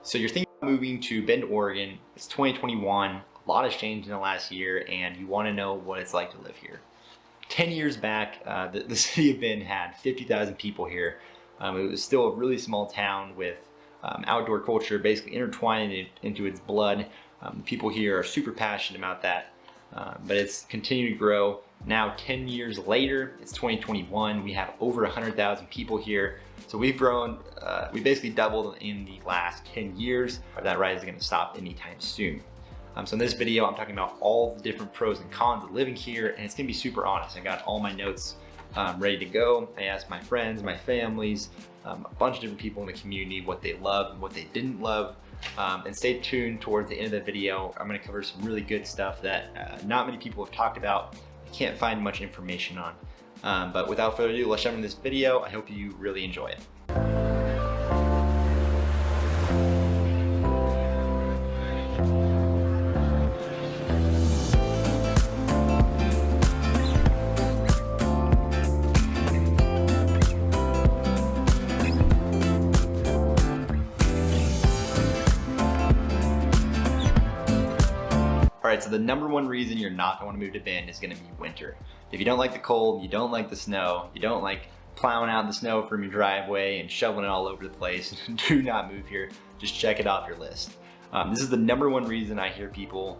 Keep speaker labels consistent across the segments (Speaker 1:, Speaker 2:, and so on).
Speaker 1: So you're thinking about moving to Bend, Oregon. It's 2021. A lot has changed in the last year, and you want to know what it's like to live here. 10 years back, the city of Bend had 50,000 people here. It was still a really small town with outdoor culture basically intertwined into its blood. People here are super passionate about that, but it's continued to grow. Now, 10 years later, it's 2021. We have over 100,000 people here. So we've grown, we basically doubled in the last 10 years. That rise is going to stop anytime soon. So in this video, I'm talking about all the different pros and cons of living here, and it's going to be super honest. I got all my notes ready to go. I asked my friends, my families, a bunch of different people in the community what they loved and what they didn't love. And stay tuned towards the end of the video. I'm going to cover some really good stuff that not many people have talked about. I can't find much information on. But without further ado, let's jump into this video. I hope you really enjoy it. All right, so the number one reason you're not gonna wanna move to Bend is gonna be winter. If you don't like the cold, you don't like the snow, you don't like plowing out the snow from your driveway and shoveling it all over the place, do not move here. Just check it off your list. This is the number one reason I hear people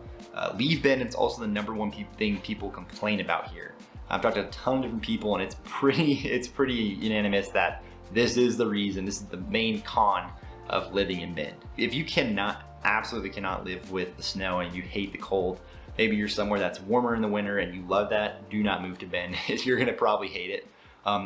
Speaker 1: leave Bend. It's also the number one thing people complain about here. I've talked to a ton of different people, and it's pretty unanimous that this is the reason, this is the main con of living in Bend. If you absolutely cannot live with the snow and you hate the cold, maybe you're somewhere that's warmer in the winter and you love that, do not move to Bend. You're gonna probably hate it.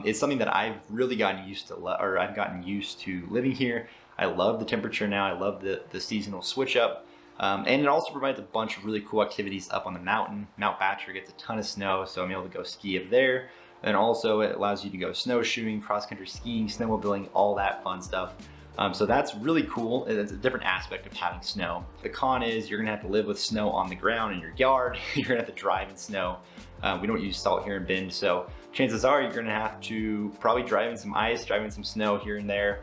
Speaker 1: It's something that I've really gotten used to, I've gotten used to living here. I love the temperature now. I love the seasonal switch up. And it also provides a bunch of really cool activities up on the mountain. Mount Bachelor gets a ton of snow, so I'm able to go ski up there. And also it allows you to go snowshoeing, cross-country skiing, snowmobiling, all that fun stuff. So that's really cool. It's a different aspect of having snow. The con is you're gonna have to live with snow on the ground in your yard. You're gonna have to drive in snow. We don't use salt here in Bend, so chances are you're gonna have to probably drive in some ice, drive in some snow here and there.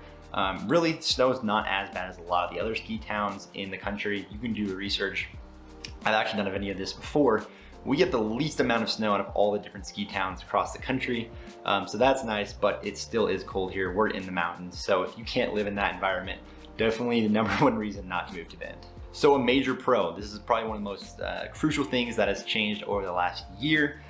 Speaker 1: Really, snow is not as bad as a lot of the other ski towns in the country. You can do the research. I've actually done a video of this before. We get the least amount of snow out of all the different ski towns across the country. So that's nice, but it still is cold here. We're in the mountains. So if you can't live in that environment, definitely the number one reason not to move to Bend. So a major pro, this is probably one of the most crucial things that has changed over the last year.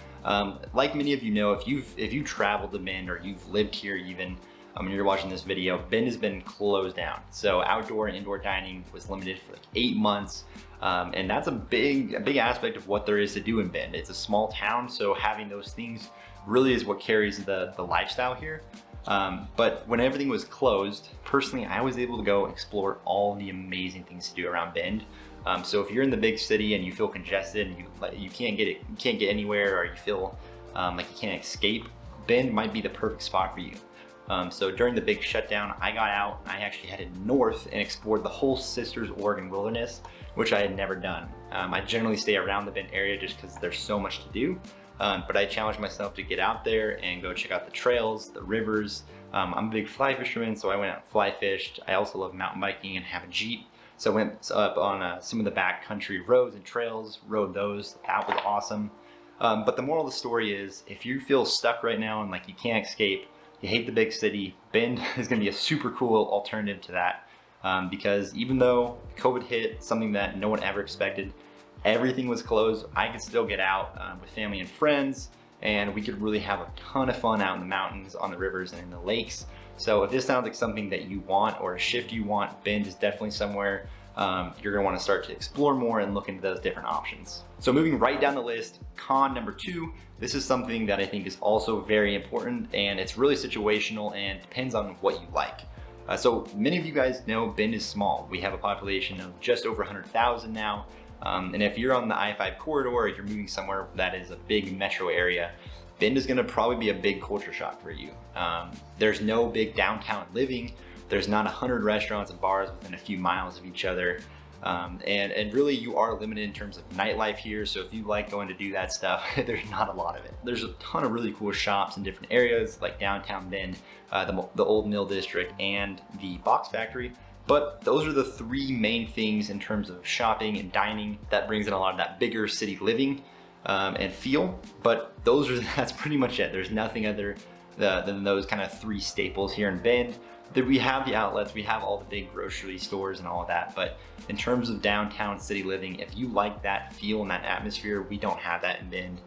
Speaker 1: Like many of you know, if you've traveled to Bend or you've lived here even, when you're watching this video, Bend has been closed down. So outdoor and indoor dining was limited for like 8 months. And that's a big aspect of what there is to do in Bend. It's a small town, so having those things really is what carries the lifestyle here. But when everything was closed, personally, I was able to go explore all the amazing things to do around Bend. So if you're in the big city and you feel congested and you can't get anywhere, or you feel like you can't escape, Bend might be the perfect spot for you. So during the big shutdown, I got out, I actually headed north and explored the whole Sisters, Oregon wilderness, which I had never done. I generally stay around the Bend area just because there's so much to do. But I challenged myself to get out there and go check out the trails, the rivers. I'm a big fly fisherman, so I went out and fly fished. I also love mountain biking and have a Jeep. So I went up on some of the backcountry roads and trails, rode those. That was awesome. But the moral of the story is, if you feel stuck right now and like you can't escape, you hate the big city, Bend is gonna be a super cool alternative to that. Because even though COVID hit, something that no one ever expected, everything was closed, I could still get out with family and friends, and we could really have a ton of fun out in the mountains, on the rivers, and in the lakes. So if this sounds like something that you want, or a shift you want, Bend is definitely somewhere you're gonna wanna start to explore more and look into those different options. So moving right down the list, con number 2, this is something that I think is also very important, and it's really situational and depends on what you like. So many of you guys know Bend is small. We have a population of just over 100,000 now. And if you're on the I-5 corridor, or you're moving somewhere that is a big metro area, Bend is gonna probably be a big culture shock for you. There's no big downtown living. There's not 100 restaurants and bars within a few miles of each other. And really you are limited in terms of nightlife here. So if you like going to do that stuff, there's not a lot of it. There's a ton of really cool shops in different areas like downtown Bend, the old Mill District, and the Box Factory. But those are the three main things in terms of shopping and dining that brings in a lot of that bigger city living and feel. But that's pretty much it. There's nothing other than those kind of three staples here in Bend. We have the outlets, we have all the big grocery stores and all of that, but in terms of downtown city living, if you like that feel and that atmosphere, we don't have that in Bend.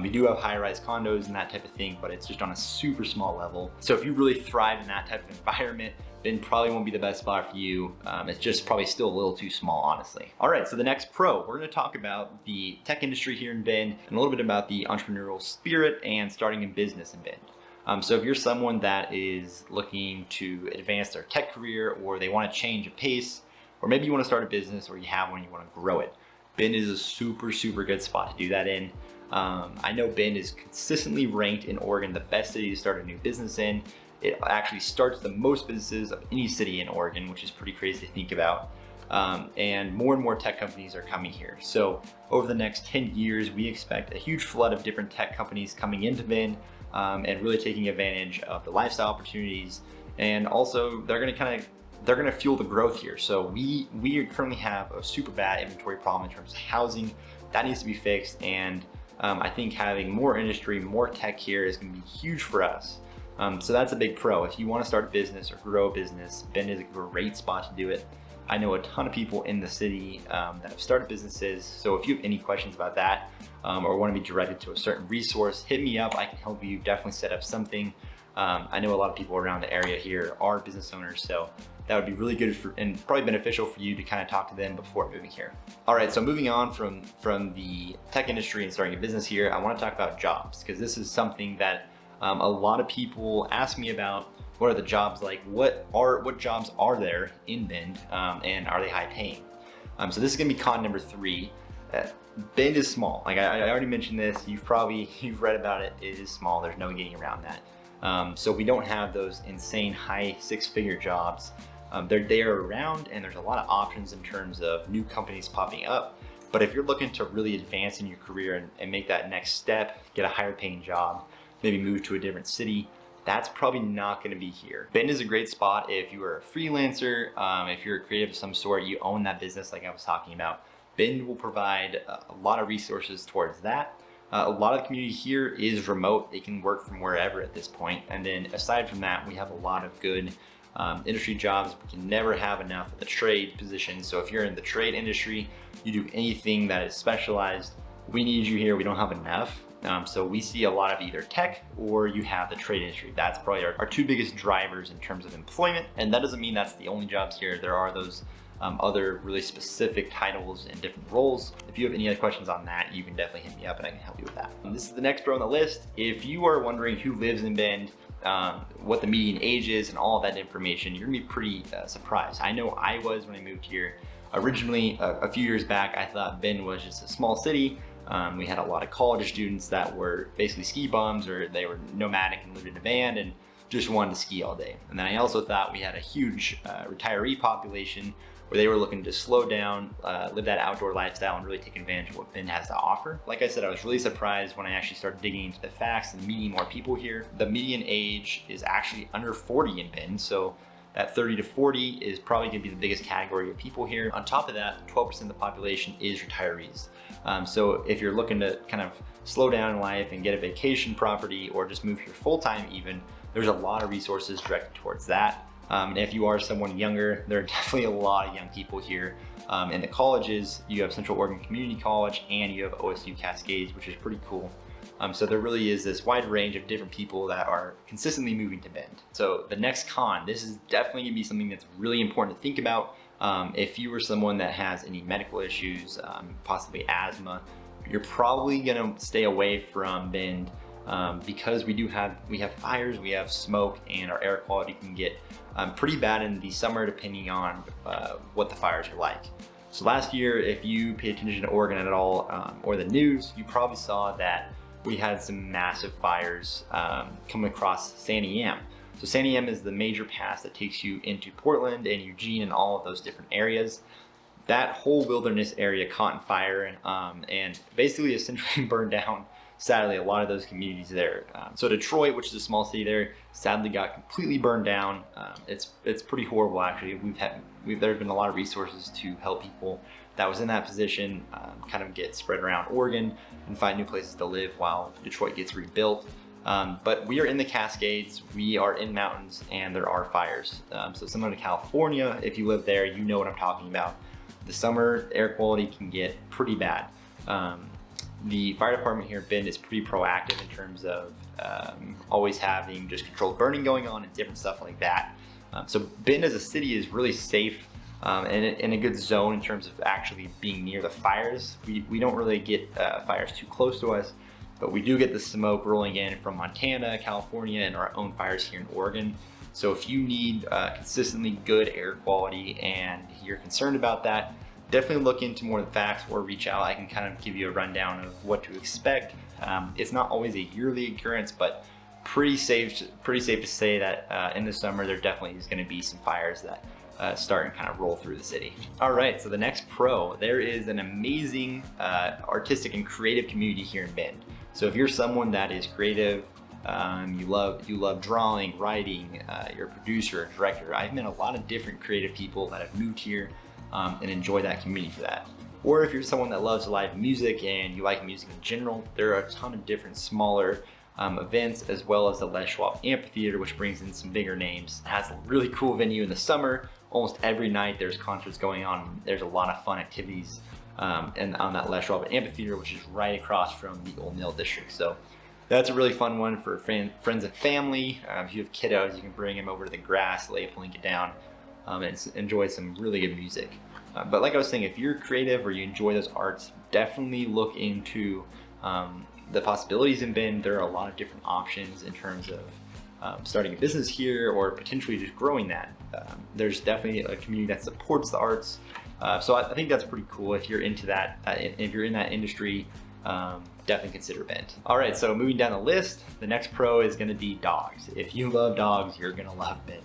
Speaker 1: We do have high-rise condos and that type of thing, but it's just on a super small level. So if you really thrive in that type of environment, Bend probably won't be the best spot for you. It's just probably still a little too small, honestly. All right, so the next pro, we're gonna talk about the tech industry here in Bend and a little bit about the entrepreneurial spirit and starting a business in Bend. So if you're someone that is looking to advance their tech career, or they want to change a pace, or maybe you want to start a business, or you have one, you want to grow it, Bend is a super good spot to do that in. I know Bend is consistently ranked in Oregon the best city to start a new business in. It actually starts the most businesses of any city in Oregon, which is pretty crazy to think about. And more tech companies are coming here. So over the next 10 years, we expect a huge flood of different tech companies coming into Bend, and really taking advantage of the lifestyle opportunities. And also they're gonna fuel the growth here. So we currently have a super bad inventory problem in terms of housing. That needs to be fixed. And I think having more industry, more tech here is gonna be huge for us. So that's a big pro. If you wanna start a business or grow a business, Bend is a great spot to do it. I know a ton of people in the city that have started businesses. So if you have any questions about that, or want to be directed to a certain resource, hit me up. I can help you definitely set up something. I know a lot of people around the area here are business owners, so that would be really good and probably beneficial for you to kind of talk to them before moving here. All right, so moving on from the tech industry and starting a business here, I want to talk about jobs, because this is something that a lot of people ask me about. What are the jobs like? What jobs are there in Bend, and are they high paying? So this is gonna be con number 3. Bend is small. Like I already mentioned this. You've read about it. It is small. There's no getting around that. So we don't have those insane high 6-figure jobs. They're around, and there's a lot of options in terms of new companies popping up. But if you're looking to really advance in your career and make that next step, get a higher paying job, maybe move to a different city, that's probably not going to be here. Bend is a great spot if you are a freelancer, if you're a creative of some sort, you own that business like I was talking about. Bend will provide a lot of resources towards that. A lot of the community here is remote. They can work from wherever at this point. And then aside from that, we have a lot of good industry jobs. We can never have enough of the trade positions. So if you're in the trade industry, you do anything that is specialized, we need you here. We don't have enough. So we see a lot of either tech or you have the trade industry. That's probably our 2 biggest drivers in terms of employment. And that doesn't mean that's the only jobs here. There are those other really specific titles and different roles. If you have any other questions on that, you can definitely hit me up and I can help you with that. This is the next pro on the list. If you are wondering who lives in Bend, what the median age is and all of that information, you're gonna be pretty surprised. I know I was when I moved here. Originally, a few years back, I thought Bend was just a small city. We had a lot of college students that were basically ski bums, or they were nomadic and lived in a van and just wanted to ski all day. And then I also thought we had a huge retiree population where they were looking to slow down, live that outdoor lifestyle, and really take advantage of what Bend has to offer. Like I said, I was really surprised when I actually started digging into the facts and meeting more people here. The median age is actually under 40 in Bend, so that 30 to 40 is probably gonna be the biggest category of people here. On top of that, 12% of the population is retirees. So if you're looking to kind of slow down in life and get a vacation property, or just move here full-time even, there's a lot of resources directed towards that. And if you are someone younger, there are definitely a lot of young people here. In the colleges, you have Central Oregon Community College and you have OSU Cascades, which is pretty cool. So there really is this wide range of different people that are consistently moving to Bend. So the next con, this is definitely gonna be something that's really important to think about. If you are someone that has any medical issues, possibly asthma, you're probably gonna stay away from Bend because we have fires, we have smoke, and our air quality can get pretty bad in the summer depending on what the fires are like. So last year, if you pay attention to Oregon at all, or the news, you probably saw that we had some massive fires coming across Santiam. So Santiam is the major pass that takes you into Portland and Eugene and all of those different areas. That whole wilderness area caught on fire and basically essentially burned down sadly, a lot of those communities there. So Detroit, which is a small city there, sadly got completely burned down. It's pretty horrible, actually. There's been a lot of resources to help people that was in that position kind of get spread around Oregon and find new places to live while Detroit gets rebuilt. But we are in the Cascades, we are in mountains, and there are fires. So similar to California, if you live there, you know what I'm talking about. The summer air quality can get pretty bad. The fire department here in Bend is pretty proactive in terms of always having just controlled burning going on and different stuff like that. So Bend as a city is really safe and in a good zone in terms of actually being near the fires. We don't really get fires too close to us, but we do get the smoke rolling in from Montana, California, and our own fires here in Oregon. So if you need consistently good air quality and you're concerned about that, definitely look into more of the facts or reach out. I can kind of give you a rundown of what to expect. It's not always a yearly occurrence, but pretty safe to say that in the summer there definitely is going to be some fires that start and kind of roll through the city. All right, so the next pro, there is an amazing artistic and creative community here in Bend. So if you're someone that is creative, you love drawing, writing, you're a producer, a director. I've met a lot of different creative people that have moved here and enjoy that community for that. Or if you're someone that loves live music and you like music in general, there are a ton of different smaller events, as well as the Les Schwab Amphitheater, which brings in some bigger names. It has a really cool venue in the summer. Almost every night there's concerts going on. There's a lot of fun activities and on that Les Schwab Amphitheater, which is right across from the Old Mill District. So that's a really fun one for friends and family. If you have kiddos, you can bring them over to the grass, lay a blanket down, and enjoy some really good music. But like I was saying, if you're creative or you enjoy those arts, definitely look into the possibilities in Bend. There are a lot of different options in terms of starting a business here or potentially just growing that. There's definitely a community that supports the arts. So I think that's pretty cool. If you're into that, if you're in that industry, definitely consider Bend. All right, so moving down the list, the next pro is gonna be dogs. If you love dogs, you're gonna love Bend.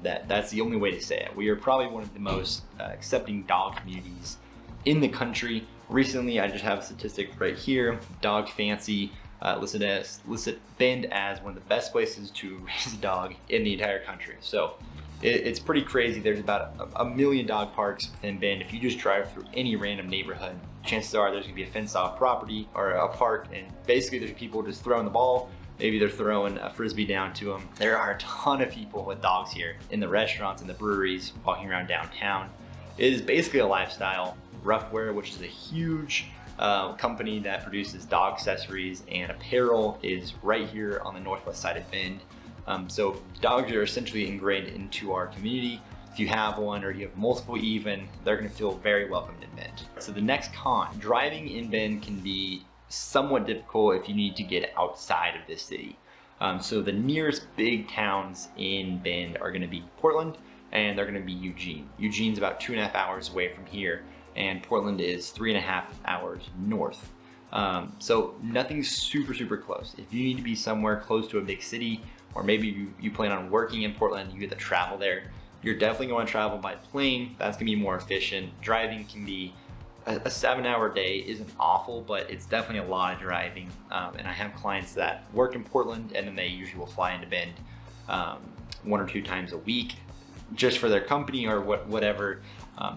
Speaker 1: That's the only way to say it. We are probably one of the most accepting dog communities in the country. Recently, I just have a statistic right here. Dog Fancy listed Bend as one of the best places to raise a dog in the entire country. So it's pretty crazy. There's about a million dog parks within Bend. If you just drive through any random neighborhood, chances are there's gonna be a fenced off property or a park, and basically there's people just throwing the ball. Maybe they're throwing a Frisbee down to them. There are a ton of people with dogs here in the restaurants and the breweries, walking around downtown. It is basically a lifestyle. Roughwear, which is a huge company that produces dog accessories and apparel, is right here on the northwest side of Bend. So dogs are essentially ingrained into our community. If you have one or you have multiple even, they're gonna feel very welcomed in Bend. So the next con, driving in Bend can be somewhat difficult if you need to get outside of this city. So the nearest big towns in Bend are gonna be Portland, and they're gonna be Eugene. Eugene's about 2.5 hours away from here, and Portland is 3.5 hours north. So nothing's super close. If you need to be somewhere close to a big city, or maybe you plan on working in Portland, you get to travel there, you're definitely going to travel by plane. That's gonna be more efficient. Driving can be a 7-hour day isn't awful, but it's definitely a lot of driving. And I have clients that work in Portland, and then they usually will fly into Bend 1 or 2 times a week just for their company or whatever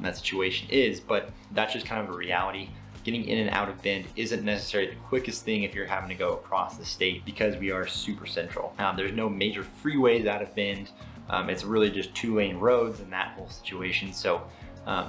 Speaker 1: that situation is. But that's just kind of a reality. Getting in and out of Bend isn't necessarily the quickest thing if you're having to go across the state, because we are super central. There's no major freeways out of Bend. It's really just 2-lane roads and that whole situation. So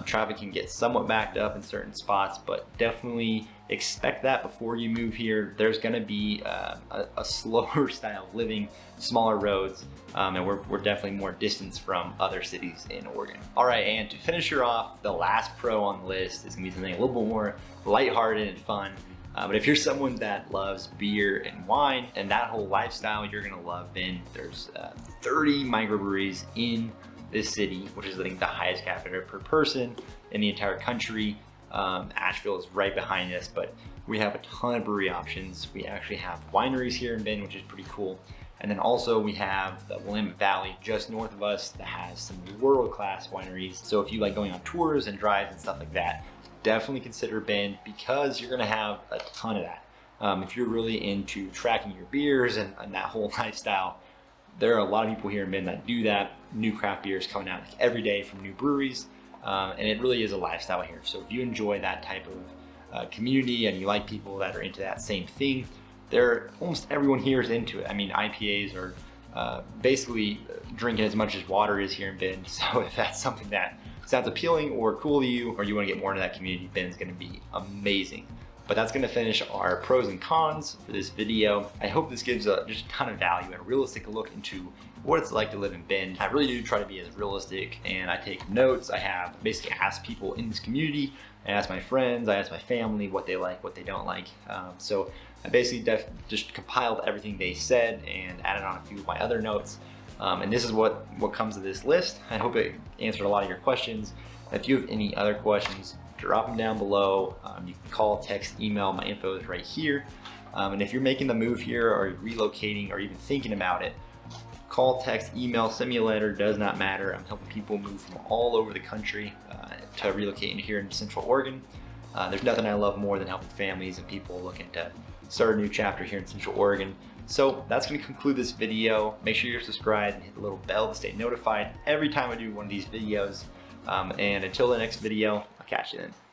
Speaker 1: traffic can get somewhat backed up in certain spots, but definitely expect that before you move here. There's gonna be a slower style of living, smaller roads, and we're definitely more distance from other cities in Oregon. All right, and to finish her off, the last pro on the list is gonna be something a little bit more lighthearted and fun. But if you're someone that loves beer and wine and that whole lifestyle, you're gonna love Bend. There's 30 microbreweries in this city, which is, I think, the highest capita per person in the entire country. Asheville is right behind us, but we have a ton of brewery options. We actually have wineries here in Bend, which is pretty cool. And then also we have the Willamette Valley just north of us that has some world-class wineries. So if you like going on tours and drives and stuff like that, definitely consider Bend, because you're gonna have a ton of that. If you're really into tracking your beers and that whole lifestyle, there are a lot of people here in Bend that do that. New craft beers coming out like every day from new breweries, and it really is a lifestyle here. So if you enjoy that type of community and you like people that are into that same thing, almost everyone here is into it. I mean, IPAs are basically drinking as much as water is here in Bend. So if that's something that sounds appealing or cool to you, or you want to get more into that community, Bend's going to be amazing. But that's going to finish our pros and cons for this video. I hope this gives just a ton of value and a realistic look into what it's like to live in Bend. I really do try to be as realistic, and I take notes. I have basically asked people in this community, I ask my friends, I ask my family what they like, what they don't like. So I basically just compiled everything they said and added on a few of my other notes. And this is what comes to this list. I hope it answered a lot of your questions. If you have any other questions, drop them down below. You can call, text, email. My info is right here. And if you're making the move here or relocating or even thinking about it, call, text, email, send me a letter, does not matter. I'm helping people move from all over the country to relocate into here in Central Oregon. There's nothing I love more than helping families and people looking to start a new chapter here in Central Oregon. So that's going to conclude this video. Make sure you're subscribed and hit the little bell to stay notified every time I do one of these videos. And until the next video, I'll catch you then.